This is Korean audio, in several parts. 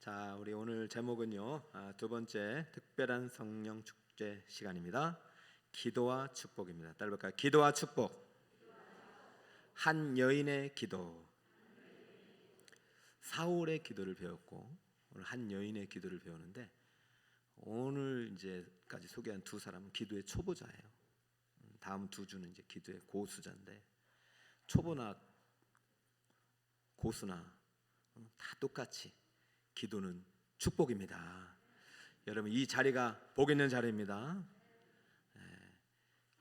자, 우리 오늘 제목은요, 두 번째 특별한 성령 축제 시간입니다. 기도와 축복입니다. 따라볼까요? 기도와 축복. 한 여인의 기도. 사울의 기도를 배웠고 오늘 한 여인의 기도를 배우는데, 오늘 이제까지 소개한 두 사람은 기도의 초보자예요. 다음 두 주는 이제 기도의 고수자인데, 초보나 고수나 다 똑같이 기도는 축복입니다. 여러분, 이 자리가 복 있는 자리입니다.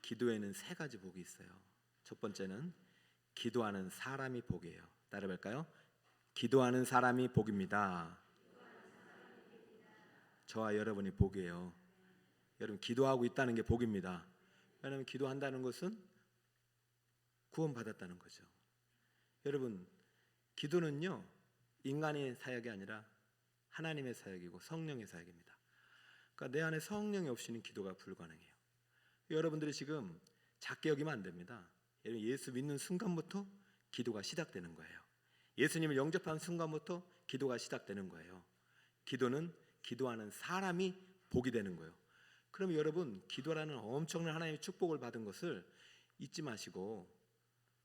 기도에는 세 가지 복이 있어요. 첫 번째는 기도하는 사람이 복이에요. 따라볼까요? 기도하는 사람이 복입니다. 저와 여러분이 복이에요. 여러분, 기도하고 있다는 게 복입니다. 왜냐하면 기도한다는 것은 구원받았다는 거죠. 여러분, 기도는요, 인간의 사역이 아니라 하나님의 사역이고 성령의 사역입니다. 그러니까 내 안에 성령이 없이는 기도가 불가능해요. 여러분들이 지금 작게 여기면 안 됩니다. 예수 믿는 순간부터 기도가 시작되는 거예요. 예수님을 영접한 순간부터 기도가 시작되는 거예요. 기도는 기도하는 사람이 복이 되는 거예요. 그럼 여러분, 기도라는 엄청난 하나님의 축복을 받은 것을 잊지 마시고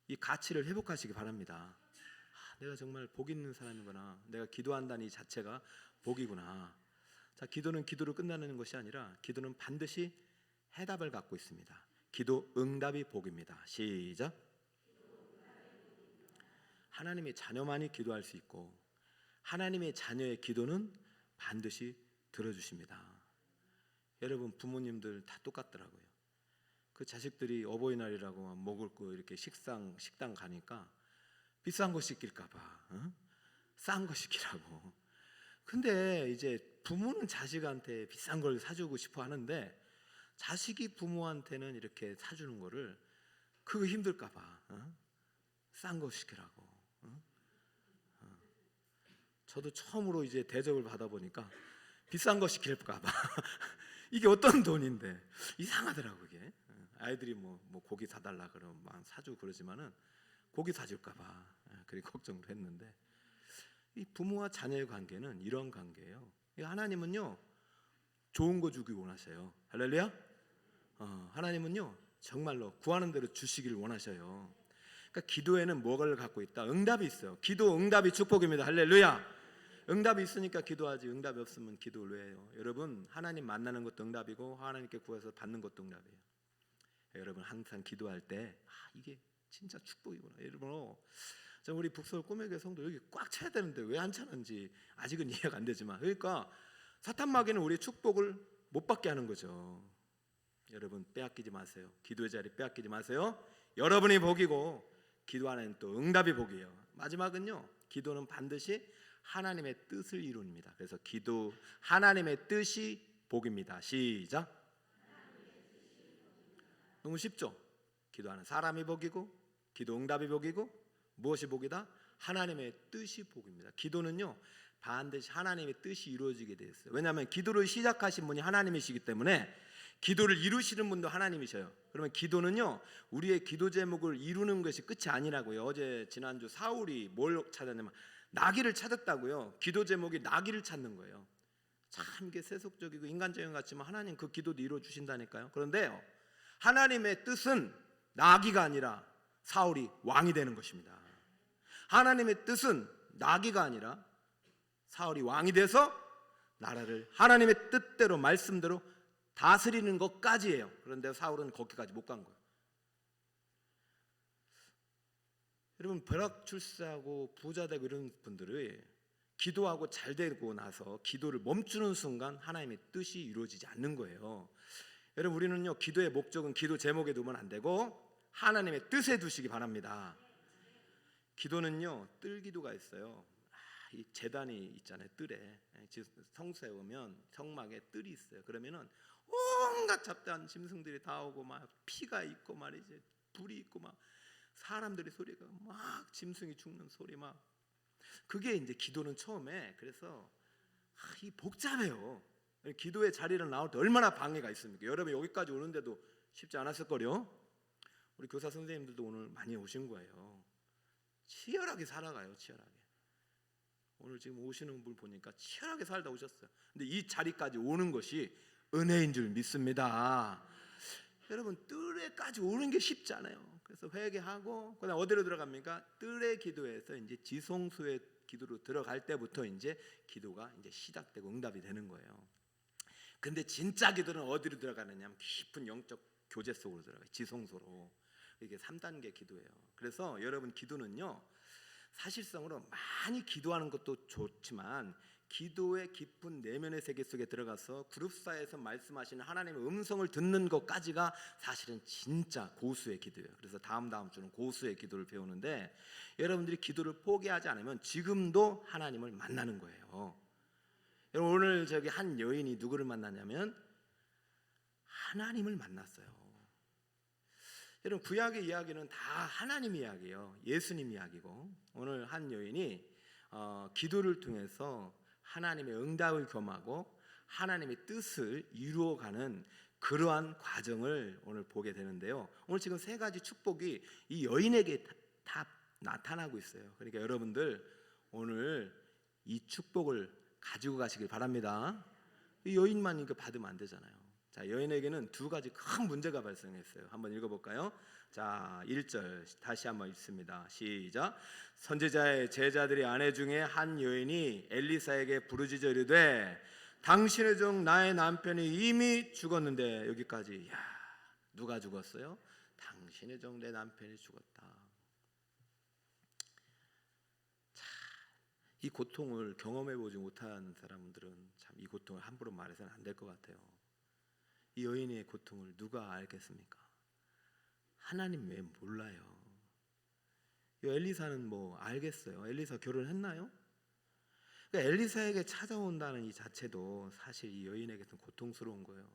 이 가치를 회복하시기 바랍니다. 내가 정말 복 있는 사람이구나, 내가 기도한다는 이 자체가 복이구나. 자, 기도는 기도로 끝나는 것이 아니라 기도는 반드시 해답을 갖고 있습니다. 기도 응답이 복입니다. 시작. 하나님의 자녀만이 기도할 수 있고 하나님의 자녀의 기도는 반드시 들어주십니다. 여러분, 부모님들 다 똑같더라고요. 그 자식들이 어버이날이라고 먹을 거 이렇게 식당 가니까 비싼 거 시킬까봐 싼 거 시키라고. 근데 이제 부모는 자식한테 비싼 걸 사주고 싶어 하는데 자식이 부모한테는 이렇게 사주는 거를 그거 힘들까봐 싼 거 시키라고. 저도 처음으로 이제 대접을 받아보니까 비싼 거 시킬까봐 이게 어떤 돈인데 이상하더라고. 이게 아이들이 뭐 고기 사달라 그러면 막 사주고 그러지만은 고기 사줄까봐 그렇게 걱정을 했는데, 이 부모와 자녀의 관계는 이런 관계예요. 하나님은요, 좋은 거 주기 원하셔요. 할렐루야. 하나님은요, 정말로 구하는 대로 주시기를 원하셔요. 그러니까 기도에는 뭐를 갖고 있다? 응답이 있어요. 기도 응답이 축복입니다. 할렐루야. 응답이 있으니까 기도하지, 응답이 없으면 기도를 왜 해요? 여러분, 하나님 만나는 것도 응답이고 하나님께 구해서 받는 것도 응답이에요. 여러분, 항상 기도할 때 이게 진짜 축복이구나. 여러분, 우리 북서울 꿈의 성도 여기 꽉 차야 되는데 왜 안 차는지 아직은 이해가 안 되지만, 그러니까 사탄 마귀는 우리의 축복을 못 받게 하는 거죠. 여러분, 빼앗기지 마세요. 기도의 자리 빼앗기지 마세요. 여러분이 복이고 기도하는 또 응답이 복이에요. 마지막은요, 기도는 반드시 하나님의 뜻을 이룹니다. 그래서 기도, 하나님의 뜻이 복입니다. 시작. 너무 쉽죠? 기도하는 사람이 복이고 기도 응답이 복이고 무엇이 복이다? 하나님의 뜻이 복입니다. 기도는요, 반드시 하나님의 뜻이 이루어지게 되어 있어요. 왜냐하면 기도를 시작하신 분이 하나님이시기 때문에 기도를 이루시는 분도 하나님이셔요. 그러면 기도는요, 우리의 기도 제목을 이루는 것이 끝이 아니라고요. 지난주 사울이 뭘 찾았냐면 나귀를 찾았다고요. 기도 제목이 나귀를 찾는 거예요. 참 이게 세속적이고 인간적인 것 같지만 하나님 그 기도도 이루어주신다니까요. 그런데요, 하나님의 뜻은 나귀가 아니라 사울이 왕이 되는 것입니다. 하나님의 뜻은 나귀가 아니라 사울이 왕이 돼서 나라를 하나님의 뜻대로 말씀대로 다스리는 것까지예요. 그런데 사울은 거기까지 못 간 거예요. 여러분, 벼락출세하고 부자 되고 이런 분들이 기도하고 잘 되고 나서 기도를 멈추는 순간 하나님의 뜻이 이루어지지 않는 거예요. 여러분, 우리는요, 기도의 목적은 기도 제목에 두면 안 되고 하나님의 뜻에 두시기 바랍니다. 기도는요, 뜰기도가 있어요. 이 제단이 있잖아요. 뜰에 성소에 오면 성막에 뜰이 있어요. 그러면은 온갖 잡다한 짐승들이 다 오고 막 피가 있고 말이지, 불이 있고 막 사람들이 소리가 막 짐승이 죽는 소리 막, 그게 이제 기도는 처음에. 그래서 이 복잡해요. 기도의 자리를 나올 때 얼마나 방해가 있습니까? 여러분, 여기까지 오는데도 쉽지 않았을 거요. 우리 교사 선생님들도 오늘 많이 오신 거예요. 치열하게 살아가요. 치열하게. 오늘 지금 오시는 분 보니까 치열하게 살다 오셨어요. 근데 이 자리까지 오는 것이 은혜인 줄 믿습니다. 여러분, 뜰에까지 오는 게 쉽지 않아요. 그래서 회개하고 그다음 어디로 들어갑니까? 뜰의 기도에서 이제 지성소의 기도로 들어갈 때부터 이제 기도가 이제 시작되고 응답이 되는 거예요. 근데 진짜 기도는 어디로 들어가느냐 하면 깊은 영적 교제 속으로 들어가요. 지성소로. 이게 3단계 기도예요. 그래서 여러분, 기도는요, 사실상으로 많이 기도하는 것도 좋지만 기도의 깊은 내면의 세계 속에 들어가서 그룹사에서 말씀하시는 하나님의 음성을 듣는 것까지가 사실은 진짜 고수의 기도예요. 그래서 다음 주는 고수의 기도를 배우는데, 여러분들이 기도를 포기하지 않으면 지금도 하나님을 만나는 거예요. 여러분, 오늘 저기 한 여인이 누구를 만났냐면 하나님을 만났어요. 여러분, 구약의 이야기는 다 하나님 이야기예요. 예수님 이야기고, 오늘 한 여인이 기도를 통해서 하나님의 응답을 경험하고 하나님의 뜻을 이루어가는 그러한 과정을 오늘 보게 되는데요. 오늘 지금 세 가지 축복이 이 여인에게 다 나타나고 있어요. 그러니까 여러분들 오늘 이 축복을 가지고 가시길 바랍니다. 이 여인만 이거 받으면 안 되잖아요. 자, 여인에게는 두 가지 큰 문제가 발생했어요. 한번 읽어볼까요? 자, 1절 다시 한번 읽습니다. 시작. 선지자의 제자들의 아내 중에 한 여인이 엘리사에게 부르짖어 이르되 당신의 종 나의 남편이 이미 죽었는데, 여기까지. 야, 누가 죽었어요? 당신의 종 내 남편이 죽었다. 자, 이 고통을 경험해보지 못한 사람들은 참 이 고통을 함부로 말해서는 안 될 것 같아요. 이 여인의 고통을 누가 알겠습니까? 하나님 왜 몰라요? 이 엘리사는 뭐 알겠어요? 엘리사 결혼했나요? 그러니까 엘리사에게 찾아온다는 이 자체도 사실 이 여인에게는 고통스러운 거예요.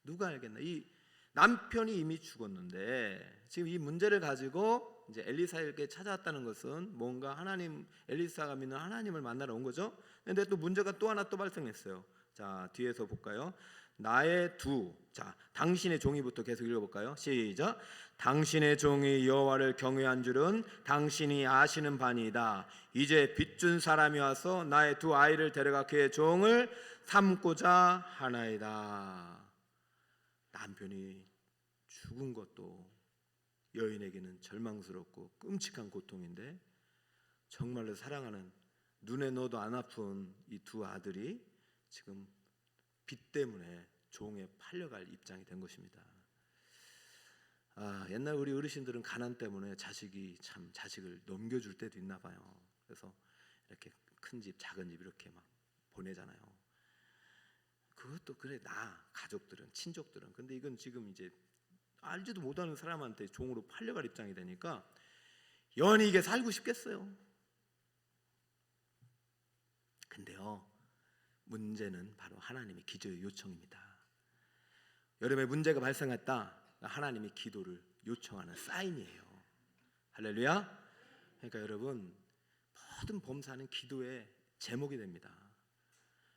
누가 알겠나? 이 남편이 이미 죽었는데 지금 이 문제를 가지고 이제 엘리사에게 찾아왔다는 것은 뭔가 하나님, 엘리사가 믿는 하나님을 만나러 온 거죠. 근데 또 문제가 또 하나 또 발생했어요. 자, 뒤에서 볼까요? 나의 두, 자, 당신의 종이부터 계속 읽어볼까요? 시작. 당신의 종이 여호와를 경외한 줄은 당신이 아시는 바니이다. 이제 빚준 사람이 와서 나의 두 아이를 데려가 그의 종을 삼고자 하나이다. 남편이 죽은 것도 여인에게는 절망스럽고 끔찍한 고통인데, 정말로 사랑하는, 눈에 넣어도 안 아픈 이 두 아들이 지금 빚 때문에 종에 팔려갈 입장이 된 것입니다. 옛날 우리 어르신들은 가난 때문에 자식이 참 자식을 넘겨줄 때도 있나 봐요. 그래서 이렇게 큰 집, 작은 집 이렇게 막 보내잖아요. 그것도 그래, 가족들은, 친족들은. 근데 이건 지금 이제 알지도 못하는 사람한테 종으로 팔려갈 입장이 되니까 연이 이게 살고 싶겠어요. 근데요, 문제는 바로 하나님의 기도의 요청입니다. 여러분의 문제가 발생했다, 하나님이 기도를 요청하는 사인이에요. 할렐루야. 그러니까 여러분, 모든 범사는 기도의 제목이 됩니다.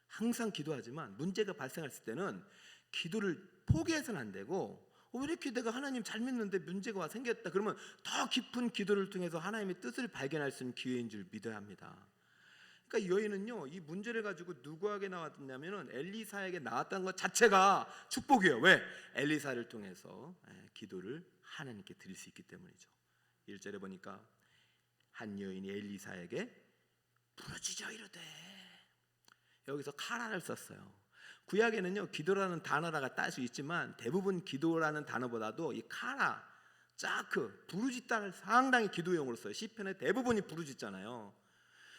항상 기도하지만 문제가 발생했을 때는 기도를 포기해서는 안 되고, 왜 이렇게 내가 하나님 잘 믿는데 문제가 생겼다 그러면 더 깊은 기도를 통해서 하나님의 뜻을 발견할 수 있는 기회인 줄 믿어야 합니다. 그러니까 여인은요, 이 문제를 가지고 누구에게 나왔냐면은 엘리사에게 나왔다는 것 자체가 축복이에요. 왜? 엘리사를 통해서 기도를 하나님께 드릴 수 있기 때문이죠. 1절에 보니까 한 여인이 엘리사에게 부르짖어 이르되, 여기서 카라를 썼어요. 구약에는요, 기도라는 단어가 딸 수 있지만 대부분 기도라는 단어보다도 이 카라, 짜크, 부르짖다를 상당히 기도용으로 써요. 시편에 대부분이 부르짖잖아요.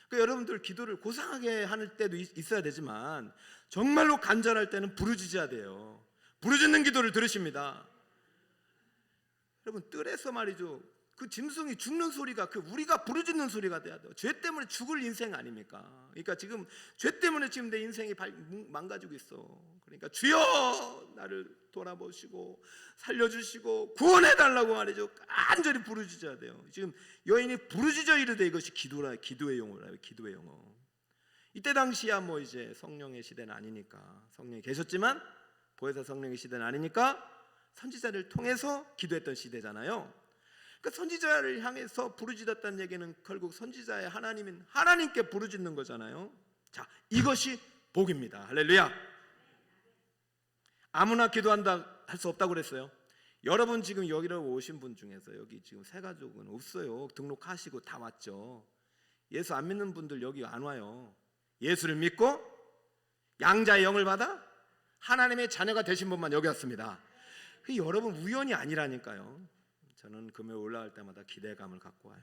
그러니까 여러분들 기도를 고상하게 할 때도 있어야 되지만 정말로 간절할 때는 부르짖어야 돼요. 부르짖는 기도를 들으십니다. 여러분, 뜰에서 말이죠, 그 짐승이 죽는 소리가 우리가 부르짖는 소리가 돼야 돼요. 죄 때문에 죽을 인생 아닙니까? 그러니까 지금 죄 때문에 지금 내 인생이 망가지고 있어. 그러니까 주여 나를 돌아보시고 살려주시고 구원해달라고 말이죠, 간절히 부르짖어야 돼요. 지금 여인이 부르짖어 이르되, 이것이 기도의 용어라요. 기도의 용어. 이때 당시야 뭐 이제 성령의 시대는 아니니까, 성령이 계셨지만 보혜사 성령의 시대는 아니니까 선지자를 통해서 기도했던 시대잖아요. 그러니까 선지자를 향해서 부르짖었다는 얘기는 결국 선지자의 하나님인 하나님께 부르짖는 거잖아요. 자, 이것이 복입니다. 할렐루야. 아무나 기도한다 할 수 없다고 그랬어요. 여러분 지금 여기로 오신 분 중에서 여기 지금 새 가족은 없어요. 등록하시고 다 왔죠. 예수 안 믿는 분들 여기 안 와요. 예수를 믿고 양자의 영을 받아 하나님의 자녀가 되신 분만 여기 왔습니다. 그 여러분 우연이 아니라니까요. 저는 금요일 올라갈 때마다 기대감을 갖고 와요.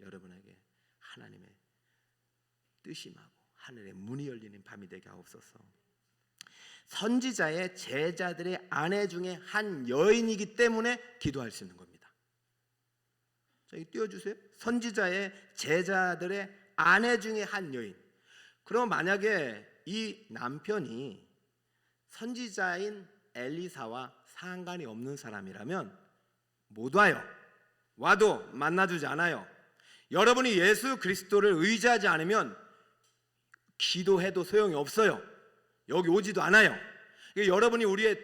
여러분에게 하나님의 뜻이 임하고 하늘의 문이 열리는 밤이 되게 하옵소서. 선지자의 제자들의 아내 중에 한 여인이기 때문에 기도할 수 있는 겁니다. 자, 이거 띄워주세요. 선지자의 제자들의 아내 중에 한 여인. 그럼 만약에 이 남편이 선지자인 엘리사와 상관이 없는 사람이라면 못 와요. 와도 만나주지 않아요. 여러분이 예수 그리스도를 의지하지 않으면 기도해도 소용이 없어요. 여기 오지도 않아요. 여러분이 우리의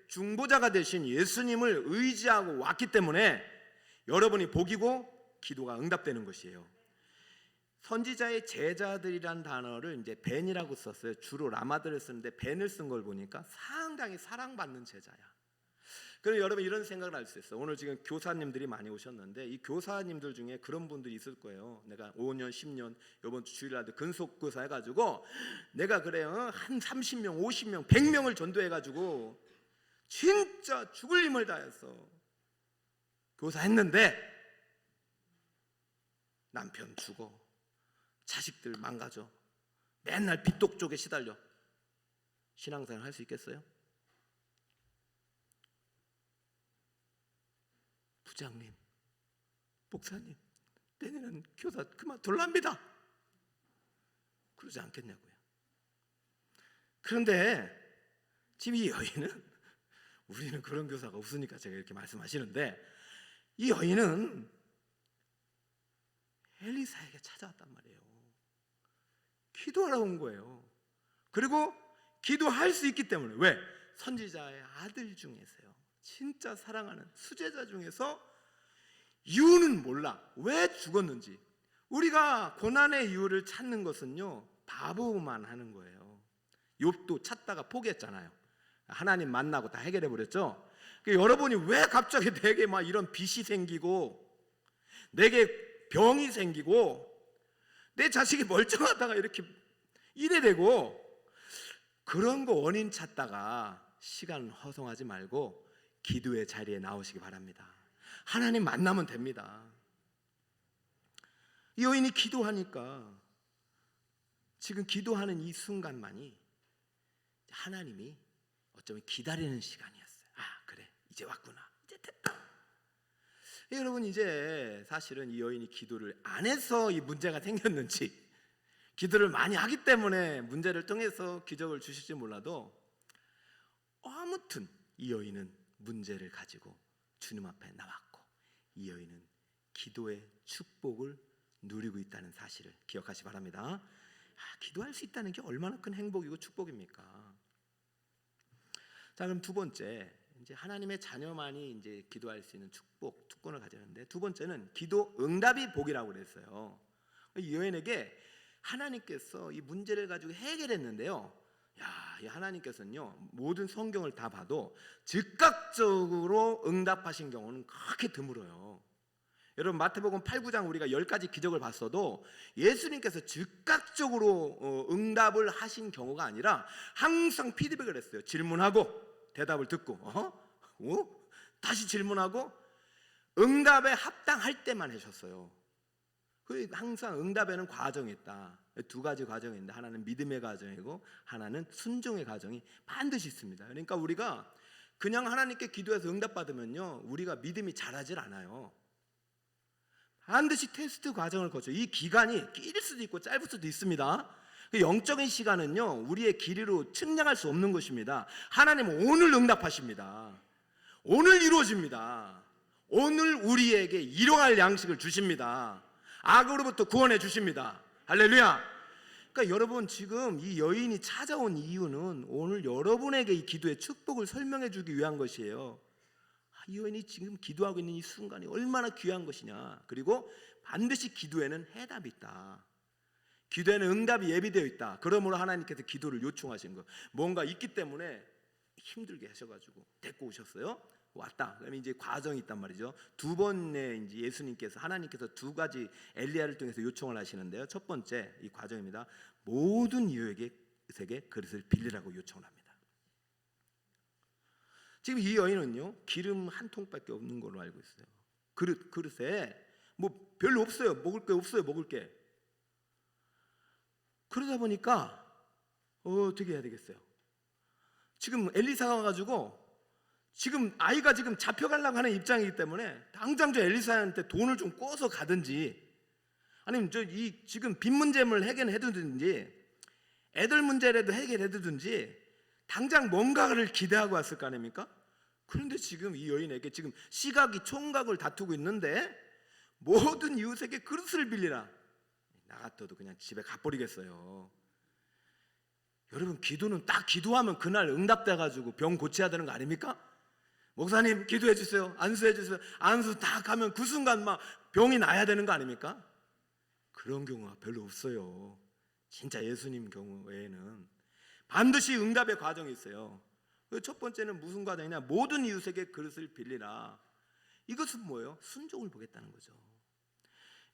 중보자가 되신 예수님을 의지하고 왔기 때문에 여러분이 복이고 기도가 응답되는 것이에요. 선지자의 제자들이란 단어를 이제 벤이라고 썼어요. 주로 라마들을 쓰는데 벤을 쓴 걸 보니까 상당히 사랑받는 제자야. 그럼 여러분 이런 생각을 할 수 있어요. 오늘 지금 교사님들이 많이 오셨는데 이 교사님들 중에 그런 분들이 있을 거예요. 내가 5년 10년 이번 주 주일날도 근속교사 해가지고 내가 그래요 한 30명 50명 100명을 전도해가지고 진짜 죽을 힘을 다해서 교사했는데 남편 죽어 자식들 망가져 맨날 빚독 쪽에 시달려. 신앙생활 할 수 있겠어요? 부장님, 목사님, 내년은 교사 그만둘랍니다. 그러지 않겠냐고요. 그런데 지금 이 여인은 우리는 그런 교사가 없으니까 제가 이렇게 말씀하시는데 이 여인은 엘리사에게 찾아왔단 말이에요. 기도하러 온 거예요. 그리고 기도할 수 있기 때문에 왜? 선지자의 아들 중에서요. 진짜 사랑하는 수제자 중에서 이유는 몰라. 왜 죽었는지. 우리가 고난의 이유를 찾는 것은요 바보만 하는 거예요. 욥도 찾다가 포기했잖아요. 하나님 만나고 다 해결해 버렸죠. 여러분이 왜 갑자기 내게 막 이런 빚이 생기고 내게 병이 생기고 내 자식이 멀쩡하다가 이렇게 이래 되고 그런 거 원인 찾다가 시간 허송하지 말고 기도의 자리에 나오시기 바랍니다. 하나님 만나면 됩니다. 이 여인이 기도하니까 지금 기도하는 이 순간만이 하나님이 어쩌면 기다리는 시간이었어요. 아 그래 이제 왔구나 이제 됐다. 여러분 이제 사실은 이 여인이 기도를 안 해서 이 문제가 생겼는지 기도를 많이 하기 때문에 문제를 통해서 기적을 주실지 몰라도 아무튼 이 여인은 문제를 가지고 주님 앞에 나왔고 이 여인은 기도의 축복을 누리고 있다는 사실을 기억하시기 바랍니다. 기도할 수 있다는 게 얼마나 큰 행복이고 축복입니까? 자 그럼 두 번째 이제 하나님의 자녀만이 이제 기도할 수 있는 축복, 특권을 가지는데 두 번째는 기도 응답이 복이라고 그랬어요. 이 여인에게 하나님께서 이 문제를 가지고 해결했는데요. 이 하나님께서는요 모든 성경을 다 봐도 즉각적으로 응답하신 경우는 그렇게 드물어요. 여러분 마태복음 8, 9장 우리가 10가지 기적을 봤어도 예수님께서 즉각적으로 응답을 하신 경우가 아니라 항상 피드백을 했어요. 질문하고 대답을 듣고 다시 질문하고 응답에 합당할 때만 하셨어요. 항상 응답에는 과정이 있다. 두 가지 과정이 있는데 하나는 믿음의 과정이고 하나는 순종의 과정이 반드시 있습니다. 그러니까 우리가 그냥 하나님께 기도해서 응답받으면요 우리가 믿음이 자라질 않아요. 반드시 테스트 과정을 거쳐. 이 기간이 길 수도 있고 짧을 수도 있습니다. 영적인 시간은요 우리의 길이로 측량할 수 없는 것입니다. 하나님은 오늘 응답하십니다. 오늘 이루어집니다. 오늘 우리에게 일용할 양식을 주십니다. 악으로부터 구원해 주십니다. 할렐루야. 그러니까 여러분 지금 이 여인이 찾아온 이유는 오늘 여러분에게 이 기도의 축복을 설명해 주기 위한 것이에요. 이 여인이 지금 기도하고 있는 이 순간이 얼마나 귀한 것이냐. 그리고 반드시 기도에는 해답이 있다. 기도에는 응답이 예비되어 있다. 그러므로 하나님께서 기도를 요청하신 거. 뭔가 있기 때문에 힘들게 하셔가지고 데리고 오셨어요. 왔다. 그러면 이제 과정이 있단 말이죠. 두 번의 이제 예수님께서 하나님께서 두 가지 엘리야를 통해서 요청을 하시는데요. 첫 번째 이 과정입니다. 모든 이웃에게 그릇을 빌리라고 요청을 합니다. 지금 이 여인은요 기름 한 통밖에 없는 걸로 알고 있어요. 그릇에 뭐 별로 없어요. 먹을 게 없어요. 먹을 게. 그러다 보니까 어떻게 해야 되겠어요? 지금 엘리사가 와가지고 지금 아이가 지금 잡혀가려고 하는 입장이기 때문에 당장 저 엘리사한테 돈을 좀 꿔서 가든지, 아니면 지금 빚 문제를 해결해두든지, 애들 문제라도 해결해두든지, 당장 뭔가를 기대하고 왔을 거 아닙니까? 그런데 지금 이 여인에게 지금 시각이 총각을 다투고 있는데 모든 이웃에게 그릇을 빌리라. 나 같아도 그냥 집에 가버리겠어요. 여러분, 기도는 딱 기도하면 그날 응답돼가지고 병 고쳐야 되는 거 아닙니까? 목사님 기도해 주세요. 안수해 주세요. 안수 딱 하면 그 순간 막 병이 나야 되는 거 아닙니까? 그런 경우가 별로 없어요. 진짜 예수님 경우 외에는 반드시 응답의 과정이 있어요. 첫 번째는 무슨 과정이냐? 모든 이웃에게 그릇을 빌리라. 이것은 뭐예요? 순종을 보겠다는 거죠.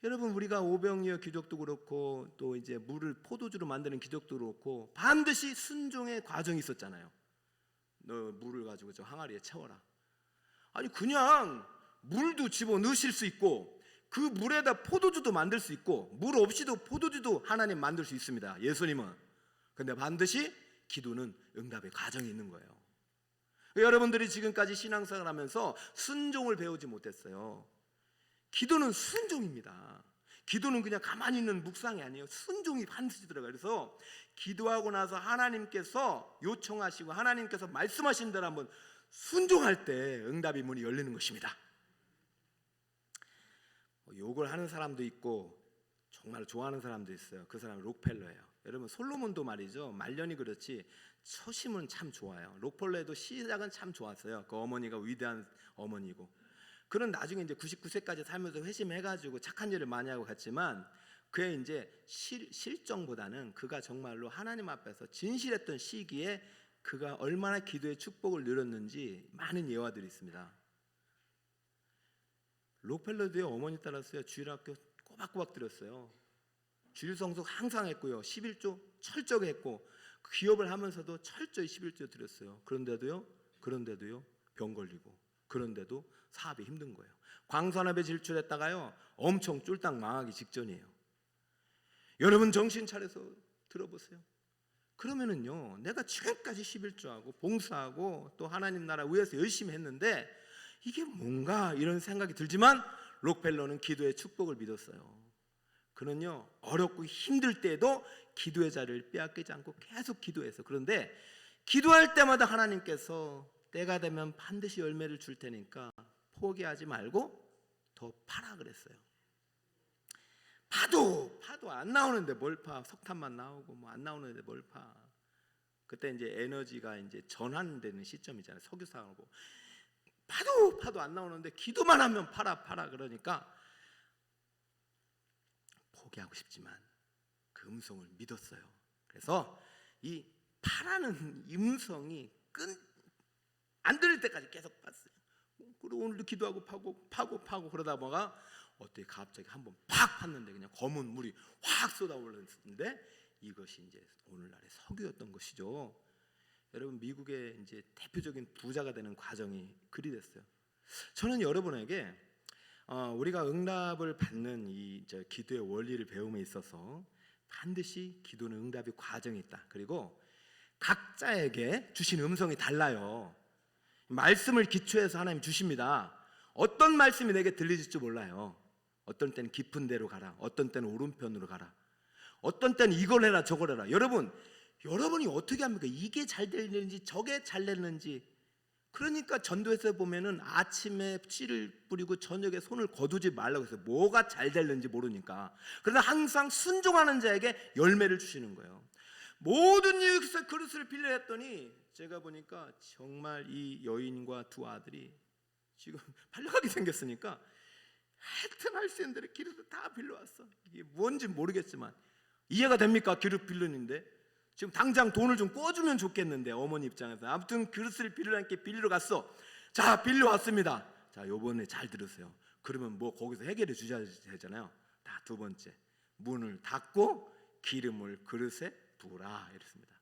여러분, 우리가 오병이어 기적도 그렇고 또 이제 물을 포도주로 만드는 기적도 그렇고 반드시 순종의 과정이 있었잖아요. 너 물을 가지고 저 항아리에 채워라. 아니, 그냥 물도 집어 넣으실 수 있고 그 물에다 포도주도 만들 수 있고 물 없이도 포도주도 하나님 만들 수 있습니다. 예수님은. 근데 반드시 기도는 응답의 과정이 있는 거예요. 여러분들이 지금까지 신앙생활 하면서 순종을 배우지 못했어요. 기도는 순종입니다. 기도는 그냥 가만히 있는 묵상이 아니에요. 순종이 반드시 들어가요. 그래서 기도하고 나서 하나님께서 요청하시고 하나님께서 말씀하신 대로 한번 순종할 때 응답의 문이 열리는 것입니다. 욕을 하는 사람도 있고 정말 좋아하는 사람도 있어요. 그 사람은 록펠러예요. 여러분, 솔로몬도 말이죠, 말년이 그렇지 초심은 참 좋아요. 록펠러도 시작은 참 좋았어요. 그 어머니가 위대한 어머니고, 그런 나중에 이제 99세까지 살면서 회심해가지고 착한 일을 많이 하고 갔지만 그의 이제 실정보다는 그가 정말로 하나님 앞에서 진실했던 시기에 그가 얼마나 기도의 축복을 누렸는지 많은 예화들이 있습니다. 록펠러도의 어머니 따랐어요. 주일학교 꼬박꼬박 드렸어요. 주일 성수 항상 했고요. 11조 철저히 했고 기업을 하면서도 철저히 11조 드렸어요. 그런데도요 병 걸리고, 그런데도 사업이 힘든 거예요. 광산업에 질출했다가요 엄청 쫄딱 망하기 직전이에요. 여러분, 정신 차려서 들어보세요. 그러면은요, 내가 지금까지 11조하고 봉사하고 또 하나님 나라 위해서 열심히 했는데 이게 뭔가 이런 생각이 들지만 록펠러는 기도의 축복을 믿었어요. 그는요 어렵고 힘들 때에도 기도의 자리를 빼앗기지 않고 계속 기도해서, 그런데 기도할 때마다 하나님께서 때가 되면 반드시 열매를 줄 테니까 포기하지 말고 더 파라 그랬어요. 파도 안 나오는데 뭘 파? 석탄만 나오고 뭐 안 나오는데 뭘 파? 그때 이제 에너지가 이제 전환되는 시점이잖아요. 석유 사고 파도 안 나오는데 기도만 하면 파라 그러니까 포기하고 싶지만 그 음성을 믿었어요. 그래서 이 파라는 음성이 안 들릴 때까지 계속 봤어요. 그리고 오늘도 기도하고 파고 그러다 보니까 어떻게 갑자기 한번 팍 팠는데 그냥 검은 물이 확 쏟아올랐는데 이것이 이제 오늘날의 석유였던 것이죠. 여러분, 미국의 이제 대표적인 부자가 되는 과정이 그리 됐어요. 저는 여러분에게 우리가 응답을 받는 이 기도의 원리를 배움에 있어서 반드시 기도는 응답의 과정이 있다. 그리고 각자에게 주신 음성이 달라요. 말씀을 기초해서 하나님 주십니다. 어떤 말씀이 내게 들리질지 몰라요. 어떤 때는 깊은 데로 가라, 어떤 때는 오른편으로 가라, 어떤 때는 이걸 해라 저걸 해라. 여러분이 어떻게 합니까? 이게 잘 되는지 저게 잘 되는지. 그러니까 전도에서 보면은 아침에 씨를 뿌리고 저녁에 손을 거두지 말라고 해서 뭐가 잘 되는지 모르니까. 그러나 항상 순종하는 자에게 열매를 주시는 거예요. 모든 이웃에서 그릇을 빌려 했더니 제가 보니까 정말 이 여인과 두 아들이 지금 팔려가게 생겼으니까 하여튼 할 수 있는 대로 기름도 다 빌려왔어. 이게 뭔지 모르겠지만 이해가 됩니까? 기름 빌리는데 지금 당장 돈을 좀 꿔주면 좋겠는데 어머니 입장에서 아무튼 그릇을 빌리려니까 빌리러 갔어. 자, 빌려왔습니다. 자, 요번에 잘 들으세요. 그러면 뭐 거기서 해결해 주셔야 되잖아요. 다 두 번째, 문을 닫고 기름을 그릇에 부으라 이랬습니다.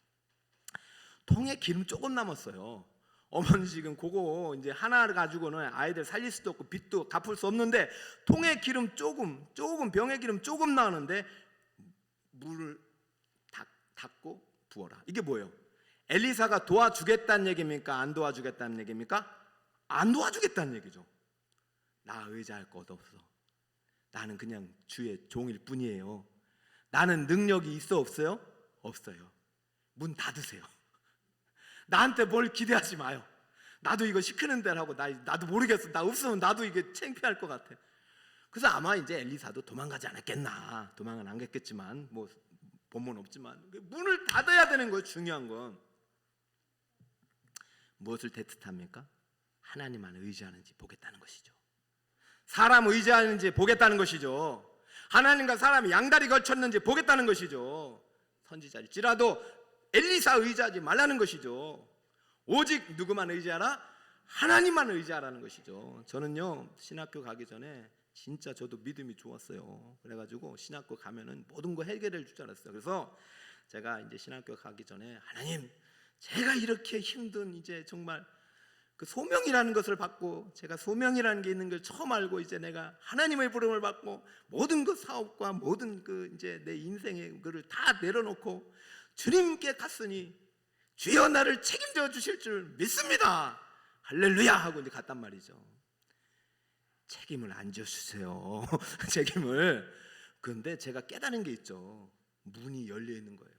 통에 기름 조금 남았어요. 어머니 지금 그거 이제 하나를 가지고는 아이들 살릴 수도 없고 빚도 갚을 수 없는데 통에 기름 조금 병에 기름 조금 나오는데 물을 닫고 부어라. 이게 뭐예요? 엘리사가 도와주겠다는 얘기입니까? 안 도와주겠다는 얘기입니까? 안 도와주겠다는 얘기죠. 나 의지할 것 없어. 나는 그냥 주의 종일 뿐이에요. 나는 능력이 있어 없어요? 없어요. 문 닫으세요. 나한테 뭘 기대하지 마요. 나도 이거 시키는 대로 하고 나도 모르겠어. 나 없으면 나도 이게 창피할 것 같아. 그래서 아마 이제 엘리사도 도망가지 않았겠나. 도망은 안 갔겠지만 뭐 본문 없지만 문을 닫아야 되는 거예요. 중요한 건 무엇을 테스트합니까? 하나님만 의지하는지 보겠다는 것이죠. 사람 의지하는지 보겠다는 것이죠. 하나님과 사람이 양다리 걸쳤는지 보겠다는 것이죠. 선지자일지라도 엘리사 의지하지 말라는 것이죠. 오직 누구만 의지하라? 하나님만 의지하라는 것이죠. 저는요 신학교 가기 전에 진짜 저도 믿음이 좋았어요. 그래가지고 신학교 가면은 모든 거 해결해 줄 줄 알았어요. 그래서 제가 이제 신학교 가기 전에 하나님, 제가 이렇게 힘든 이제 정말 그 소명이라는 것을 받고 제가 소명이라는 게 있는 걸 처음 알고 이제 내가 하나님의 부름을 받고 모든 그 사업과 모든 그 이제 내 인생의 거를 다 내려놓고 주님께 갔으니 주여 나를 책임져 주실 줄 믿습니다. 할렐루야 하고 이제 갔단 말이죠. 책임을 안 져주세요. 책임을. 그런데 제가 깨달은 게 있죠. 문이 열려 있는 거예요.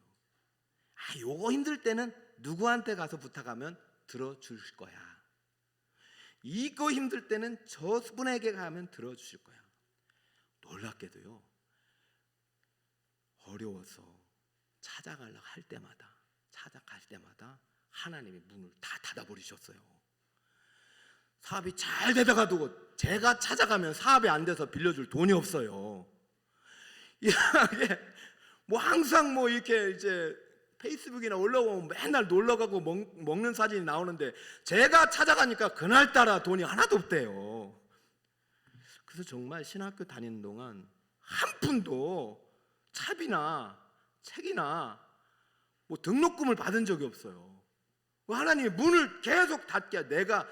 요거 힘들 때는 누구한테 가서 부탁하면 들어줄 거야. 이거 힘들 때는 저분에게 가면 들어주실 거야. 놀랍게도요, 어려워서 찾아갈 때마다 하나님이 문을 다 닫아버리셨어요. 사업이 잘 되다가도 제가 찾아가면 사업이 안 돼서 빌려줄 돈이 없어요. 이게 뭐 항상 뭐 이렇게 이제 페이스북이나 올라오면 맨날 놀러가고 먹는 사진이 나오는데 제가 찾아가니까 그날따라 돈이 하나도 없대요. 그래서 정말 신학교 다니는 동안 한 푼도 차비나 책이나 뭐 등록금을 받은 적이 없어요. 하나님이 문을 계속 닫게, 내가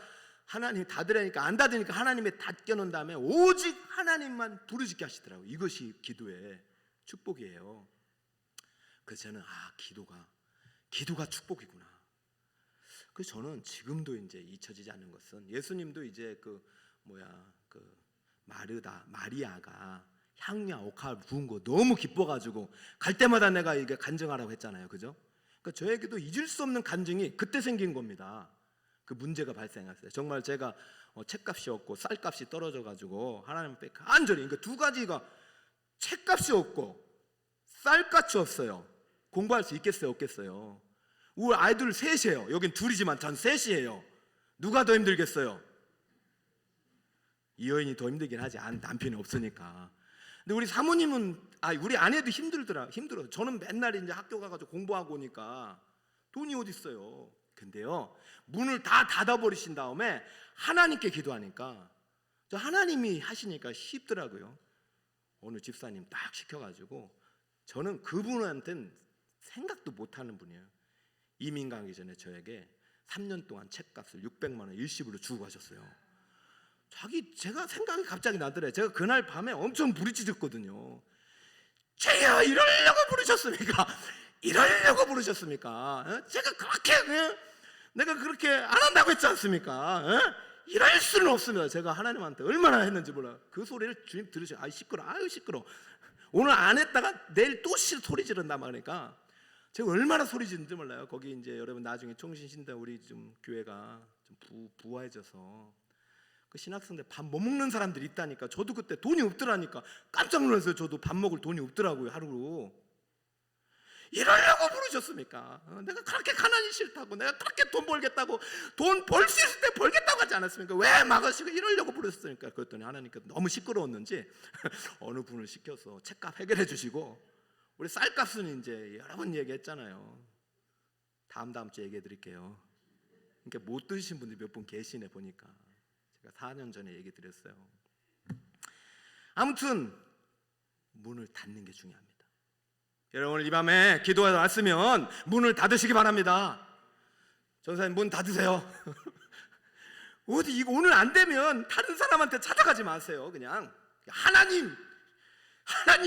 하나님이 닫으라니까 안 닫으니까 하나님이 닫게 놓은 다음에 오직 하나님만 부르짖게 하시더라고요. 이것이 기도의 축복이에요. 그래서 저는 기도가 축복이구나. 그래서 저는 지금도 이제 잊혀지지 않는 것은 예수님도 이제 마리아가 향유와 옥합을 부은 거 너무 기뻐가지고 갈 때마다 내가 이게 간증하라고 했잖아요, 그죠? 그러니까 저에게도 잊을 수 없는 간증이 그때 생긴 겁니다. 그 문제가 발생했어요. 정말 제가 책값이 없고 쌀값이 떨어져가지고 하나님 앞에 간절히, 그러니까 두 가지가 책값이 없고 쌀값이 없어요. 공부할 수 있겠어요, 없겠어요? 우리 아이들 셋이에요. 여긴 둘이지만 전 셋이에요. 누가 더 힘들겠어요? 이 여인이 더 힘들긴 하지, 남편이 없으니까. 근데 우리 사모님은 우리 아내도 힘들어. 저는 맨날 이제 학교 가가지고 공부하고 오니까 돈이 어디 있어요. 근데요, 문을 다 닫아버리신 다음에 하나님께 기도하니까 하나님이 하시니까 쉽더라고요. 어느 집사님 딱 시켜가지고, 저는 그분한테는 생각도 못하는 분이에요. 이민 가기 전에 저에게 3년 동안 책값을 600만 원 일시불로 주고 가셨어요. 제가 생각이 갑자기 나더래요. 제가 그날 밤에 엄청 부르짖었거든요. 제가 이러려고 부르셨습니까? 이러려고 부르셨습니까? 제가 그렇게 내가 그렇게 안 한다고 했지 않습니까? 이럴 수는 없습니다. 제가 하나님한테 얼마나 했는지 몰라요. 그 소리를 주님 들으셔. 시끄러. 오늘 안 했다가 내일 또 소리 지른다 말하니까 제가 얼마나 소리 지른지 몰라요. 거기 이제 여러분 나중에 총신신대 우리 좀 교회가 좀 부화해져서 그 신학생들 밥 못 먹는 사람들이 있다니까. 저도 그때 돈이 없더라니까 깜짝 놀랐어요. 저도 밥 먹을 돈이 없더라고요, 하루로. 이러려고 부르셨습니까? 내가 그렇게 가난이 싫다고, 내가 그렇게 돈 벌겠다고, 돈 벌 수 있을 때 벌겠다고 하지 않았습니까? 왜 막으시고 이러려고 부르셨습니까? 그랬더니 하나님께서 너무 시끄러웠는지 어느 분을 시켜서 책값 해결해 주시고, 우리 쌀값은 이제 여러 번 얘기했잖아요. 다음 주에 얘기해 드릴게요. 그러니까 못 드신 분들이 몇 분 계시네 보니까. 제가 4년 전에 얘기 드렸어요. 아무튼 문을 닫는 게 중요합니다. 여러분, 오늘 이 밤에 기도하러 왔으면 문을 닫으시기 바랍니다. 전사님, 문 닫으세요. 어디 이거 오늘 안 되면 다른 사람한테 찾아가지 마세요. 그냥 하나님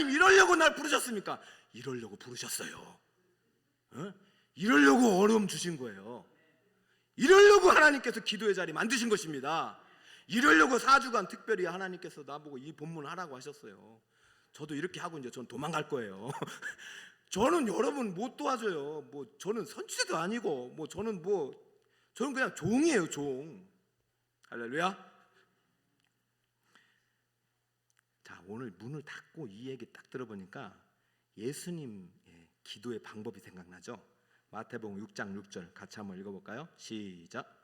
이러려고 날 부르셨습니까? 이러려고 부르셨어요. 이러려고 어려움 주신 거예요. 이러려고 하나님께서 기도의 자리 만드신 것입니다. 이러려고 4주간 특별히 하나님께서 나보고 이 본문 하라고 하셨어요. 저도 이렇게 하고 이제 전 도망갈 거예요. 저는 여러분 못 도와줘요. 뭐 저는 선지자도 아니고 저는 그냥 종이에요, 종. 할렐루야. 자, 오늘 문을 닫고 이 얘기 딱 들어보니까 예수님의 기도의 방법이 생각나죠. 마태복음 6장 6절 같이 한번 읽어볼까요? 시작.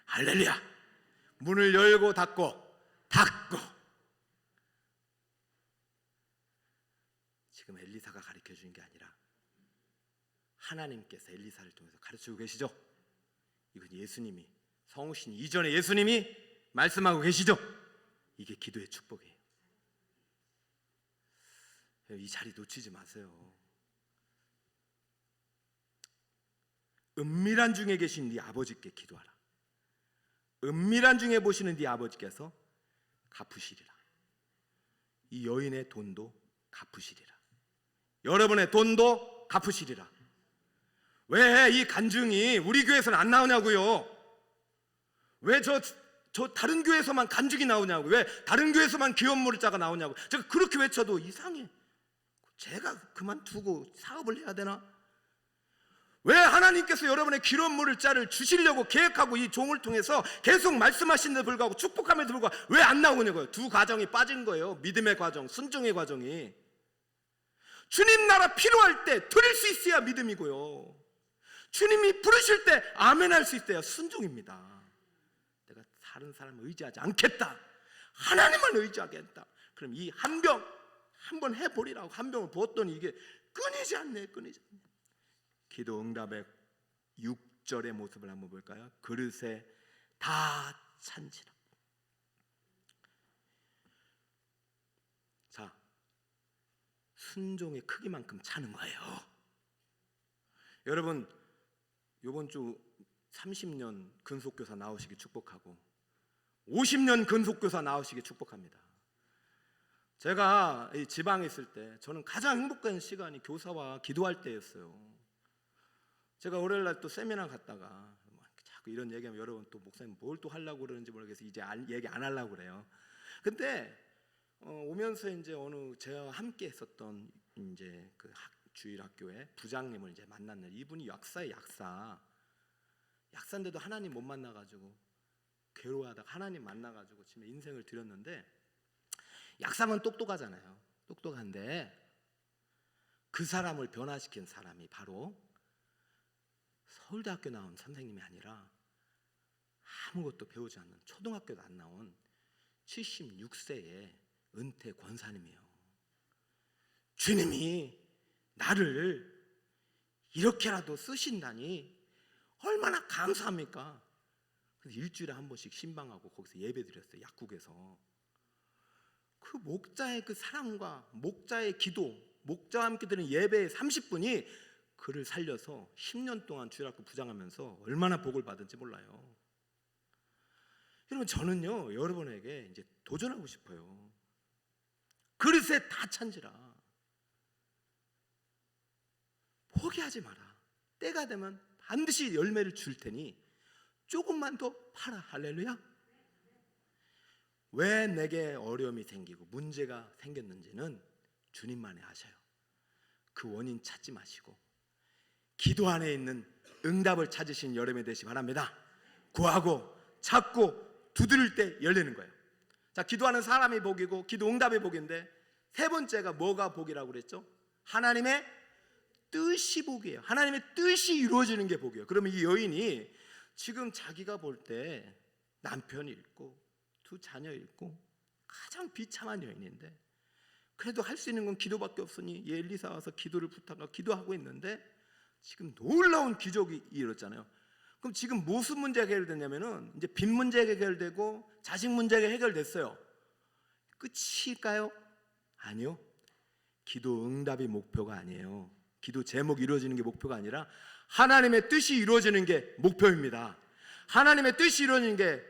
할렐루야. 문을 열고 닫고. 지금 엘리사가 가르쳐 주는 게 아니라 하나님께서 엘리사를 통해서 가르치고 계시죠. 이건 예수님이, 성우신 이전에 예수님이 말씀하고 계시죠. 이게 기도의 축복이에요. 이 자리 놓치지 마세요. 은밀한 중에 계신 네 아버지께 기도하라. 은밀한 중에 보시는 네 아버지께서 갚으시리라. 이 여인의 돈도 갚으시리라. 여러분의 돈도 갚으시리라. 왜 이 간증이 우리 교회에서는 안 나오냐고요? 왜 저 다른 교회에서만 간증이 나오냐고? 왜 다른 교회에서만 기원물자가 나오냐고? 제가 그렇게 외쳐도 이상해. 제가 그만두고 사업을 해야 되나? 왜 하나님께서 여러분의 기름물을 자를 주시려고 계획하고 이 종을 통해서 계속 말씀하시는데 불구하고 축복함에도 불구하고 왜 안 나오냐고요? 두 과정이 빠진 거예요. 믿음의 과정, 순종의 과정이. 주님 나라 필요할 때 드릴 수 있어야 믿음이고요. 주님이 부르실 때 아멘 할 수 있어야 순종입니다. 내가 다른 사람을 의지하지 않겠다, 하나님만 의지하겠다. 그럼 이 한 병 한번 해보리라고 한 병을 부었더니 이게 끊이지 않네. 기도 응답의 6절의 모습을 한번 볼까요? 그릇에 다 찬지라. 자, 순종의 크기만큼 차는 거예요. 여러분, 이번 주 30년 근속교사 나오시기 축복하고 50년 근속교사 나오시기 축복합니다. 제가 이 지방에 있을 때 저는 가장 행복한 시간이 교사와 기도할 때였어요. 제가 월요일날 또 세미나 갔다가 자꾸 이런 얘기하면 여러분 또 목사님 뭘 또 하려고 그러는지 모르겠어서 이제 얘기 안 하려고 그래요. 근데 오면서 이제 어느 제가 함께 했었던 이제 그 주일학교의 부장님을 이제 만났는데, 이분이 약사의 약사인데도 하나님 못 만나가지고 괴로워하다가 하나님 만나가지고 지금 인생을 드렸는데, 약사면 똑똑하잖아요. 똑똑한데 그 사람을 변화시킨 사람이 바로 서울대학교 나온 선생님이 아니라 아무것도 배우지 않는 초등학교도 안 나온 76세의 은퇴 권사님이에요. 주님이 나를 이렇게라도 쓰신다니 얼마나 감사합니까? 그래서 일주일에 한 번씩 신방하고 거기서 예배 드렸어요. 약국에서. 그 목자의 그 사랑과 목자의 기도, 목자와 함께 드리는 예배의 30분이 그를 살려서 10년 동안 주일학교 부장하면서 얼마나 복을 받은지 몰라요. 여러분, 저는요 여러분에게 이제 도전하고 싶어요. 그릇에 다 찬지라. 포기하지 마라. 때가 되면 반드시 열매를 줄 테니 조금만 더 팔아. 할렐루야. 왜 내게 어려움이 생기고 문제가 생겼는지는 주님만이 아셔요. 그 원인 찾지 마시고 기도 안에 있는 응답을 찾으신 여름이 되시 바랍니다. 구하고 찾고 두드릴 때 열리는 거예요. 자, 기도하는 사람이 복이고 기도 응답이 복인데 세 번째가 뭐가 복이라고 그랬죠? 하나님의 뜻이 복이에요. 하나님의 뜻이 이루어지는 게 복이에요. 그러면 이 여인이 지금 자기가 볼 때 남편이 있고 두 자녀 있고 가장 비참한 여인인데 그래도 할 수 있는 건 기도밖에 없으니 엘리사 와서 기도를 부탁하고 기도하고 있는데 지금 놀라운 기적이 이루어졌잖아요. 그럼 지금 무슨 문제가 해결됐냐면은 이제 빚 문제가 해결되고 자식 문제가 해결됐어요. 끝일까요? 아니요. 기도 응답이 목표가 아니에요. 기도 제목이 이루어지는 게 목표가 아니라 하나님의 뜻이 이루어지는 게 목표입니다. 하나님의 뜻이 이루어지는 게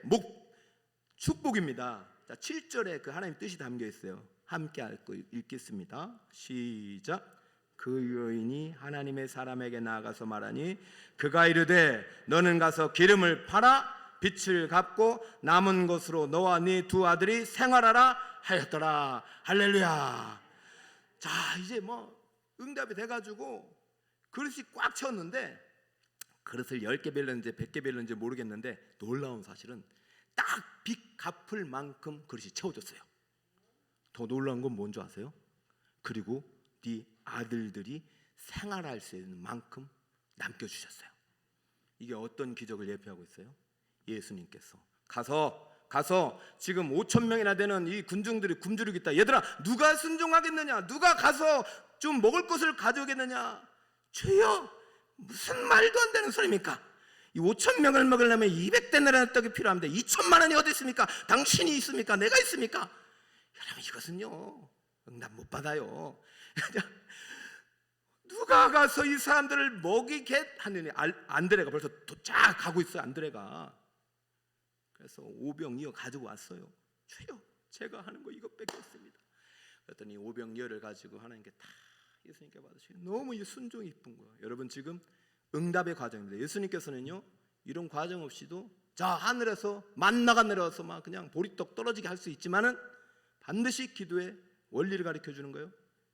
축복입니다. 자, 7절에 그 하나님의 뜻이 담겨 있어요. 함께 읽겠습니다. 시작. 그 여인이 하나님의 사람에게 나아가서 말하니 그가 이르되 너는 가서 기름을 팔아 빚을 갚고 남은 것으로 너와 네 두 아들이 생활하라 하였더라. 할렐루야. 자, 이제 뭐 응답이 돼가지고 그릇이 꽉 찼는데 그릇을 10개 빌렸는지 100개 빌렸는지 모르겠는데 놀라운 사실은 딱 빚 갚을 만큼 그릇이 채워졌어요. 더 놀라운 건 뭔지 아세요? 그리고 네 아들들이 생활할 수 있는 만큼 남겨주셨어요. 이게 어떤 기적을 예표하고 있어요? 예수님께서 가서 지금 5,000명이나 되는 이 군중들이 굶주리고 있다. 얘들아, 누가 순종하겠느냐? 누가 가서 좀 먹을 것을 가져오겠느냐? 주여, 무슨 말도 안 되는 소리입니까? 이 5,000명을 먹으려면 200데나리온 떡이 필요한데 2천만 원이 어디 있습니까? 당신이 있습니까? 내가 있습니까? 여러분, 이것은요 응답 못 받아요. 누가 가서 이 사람들을 먹이게 하느냐? 안드레가 벌써 도착하고 있어요. 안드레가. 그래서 오병이어 가지고 왔어요. 주여, 제가 하는 거 이것밖에 없습니다. 그랬더니 오병이어를 가지고 하나님께 다 예수님께 받으시고 너무 이 순종이 이쁜 거예요. 여러분, 지금 응답의 과정입니다. 예수님께서는요 이런 과정 없이도 자 하늘에서 만나가 내려와서 막 그냥 보리떡 떨어지게 할 수 있지만은 반드시 기도의 원리를 가르쳐 주는 거예요.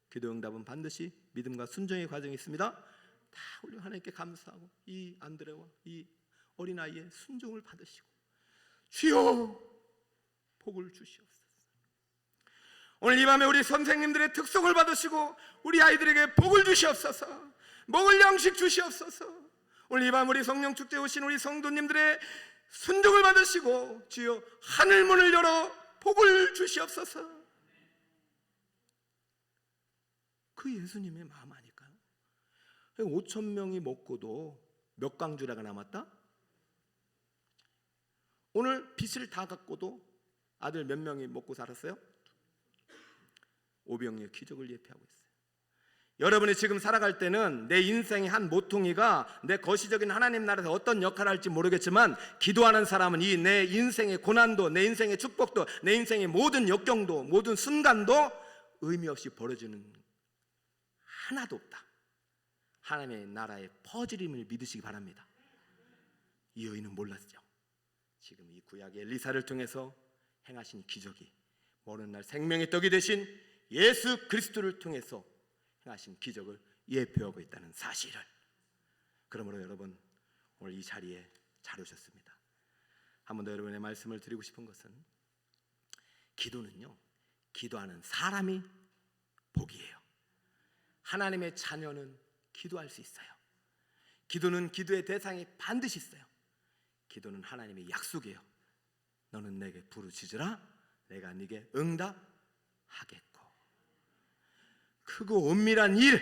기도 응답은 반드시 믿음과 순종의 과정이 있습니다. 다 우리 하나님께 감사하고 이 안드레와 이 어린아이의 순종을 받으시고 주여 복을 주시옵소서. 오늘 이 밤에 우리 선생님들의 특송을 받으시고 우리 아이들에게 복을 주시옵소서. 먹을 양식 주시옵소서. 오늘 이 밤 우리 성령축제에 오신 우리 성도님들의 순종을 받으시고 주여 하늘문을 열어 복을 주시옵소서. 그 예수님의 마음 아닐까요? 5,000명이 먹고도 몇 강주라가 남았다? 오늘 빚을 다 갚고도 아들 몇 명이 먹고 살았어요? 오병이어 기적을 예표하고 있어요. 여러분이 지금 살아갈 때는 내 인생의 한 모퉁이가 내 거시적인 하나님 나라에서 어떤 역할을 할지 모르겠지만 기도하는 사람은 이 내 인생의 고난도, 내 인생의 축복도, 내 인생의 모든 역경도, 모든 순간도 의미 없이 벌어지는 하나도 없다. 하나님의 나라의 퍼즐임을 믿으시기 바랍니다. 이 여인은 몰랐죠. 지금 이 구약의 엘리사를 통해서 행하신 기적이 모르는 날 생명의 떡이 되신 예수 그리스도를 통해서 행하신 기적을 예표하고 있다는 사실을. 그러므로 여러분 오늘 이 자리에 잘 오셨습니다. 한 번 더 여러분의 말씀을 드리고 싶은 것은 기도는요 기도하는 사람이 복이에요. 하나님의 자녀는 기도할 수 있어요. 기도는 기도의 대상이 반드시 있어요. 기도는 하나님의 약속이에요. 너는 내게 부르짖으라 내가 네게 응답하겠고. 크고 은밀한 일,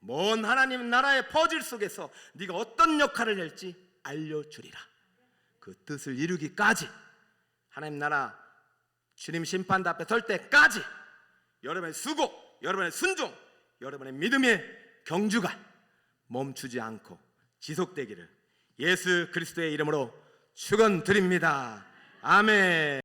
먼 하나님 나라의 퍼즐 속에서 네가 어떤 역할을 할지 알려주리라. 그 뜻을 이루기까지, 하나님 나라 주님 심판대 앞에 설 때까지 여러분의 수고, 여러분의 순종, 여러분의 믿음의 경주가 멈추지 않고 지속되기를 예수 그리스도의 이름으로 축원드립니다. 아멘.